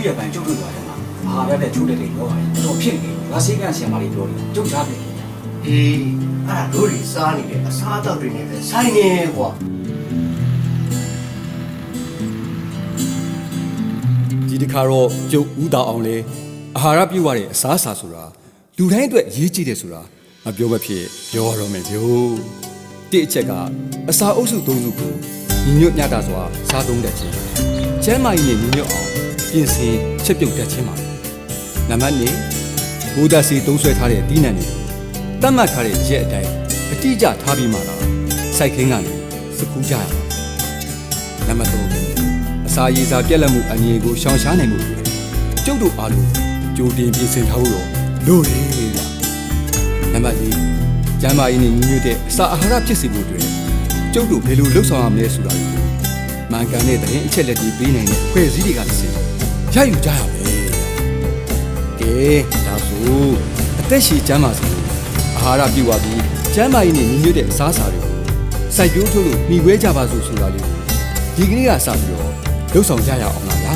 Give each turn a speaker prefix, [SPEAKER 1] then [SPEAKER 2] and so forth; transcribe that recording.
[SPEAKER 1] ရက်ပိုင်းကျုပ်တို့ရွာထဲမှာမဟာဗျာတဲ့ထုတ်တဲ့တွေရောပါတယ်တော်ဖြစ်နေတယ်ငါစေကန့်ဆရာမလေးပြောတယ်ကျုပ်ချတယ်ခင်ဗျာ
[SPEAKER 2] အေးအဲ့ဒါတို့တွေစားနေတယ်အစားအသောက်တွေနဲ့ပဲဆိုင်နေကွာ
[SPEAKER 3] ဒီတစ်ခါတော့ကျုပ်ဦးတော်အောင်လေအာဟာရပြည့်ဝတဲ့အစားအစာဆိုတာလူတိုင်းအတွက်ရေးကြည့်တယ်ဆိုတာမပြောမဖြစ်ပြောရတော့မယ်ဗျို့တိအချက်ကအစာအုပ်စု၃စုကိုညီညွတ်ညတာစွာစားသုံးတတ်ခြင်းကျန်းမာရေးနဲ့ညီညွတ်အောင်ပြင်ဆင်ချက်ပြုတ်တတ်ခြင်းပါနံပါတ်2ဘူဒါစီသုံးဆွဲထားတဲ့ဒီနံတွေကိုတတ်မှတ်ထားတဲ့ရက်အတိုင်းအတိအကျထားပြီးမှလာစိုက်ခင်းကနေစကူးကြရပါနံပါတ်3အစာရည်စာပြက်လက်မှုအငြင်းကိုရှောင်ရှားနိုင်မှုတွေကျုပ်တို့အားလုံးကြိုတင်ပြင်ဆင်ထားဖို့တော့လိုတယ်ဗျနံပါတ်4ကျန်းမာရေးနဲ့ညီညွတ်တဲ့အစာအာဟာရဖြစ်စေဖို့အတွက်ကျုပ်တို့ဘယ်လိုလုပ်ဆောင်ရမလဲဆိုတာကိုမှန်ကန်တဲ့သတင်းအချက်လက်တွေပေးနိုင်တဲ့အဖွဲ့အစည်းတွေကတစ်ဆင့်ရယူကြရမယ်ကဲဒါဆိုအသက်ရှည်ကျန်းမာစေဖို့အာဟာရပြည့်ဝပြီးကျန်းမာရေးနဲ့ညီညွတ်တဲ့အစားအစာတွေကိုစိုက်ပျိုးထုတ်လို့မှီဝဲကြပါစို့ဆိုတာလေးဒီကနေ့ကစပြီးတော့လှုပ်ဆောင်ကြရအောင်လားဗျာ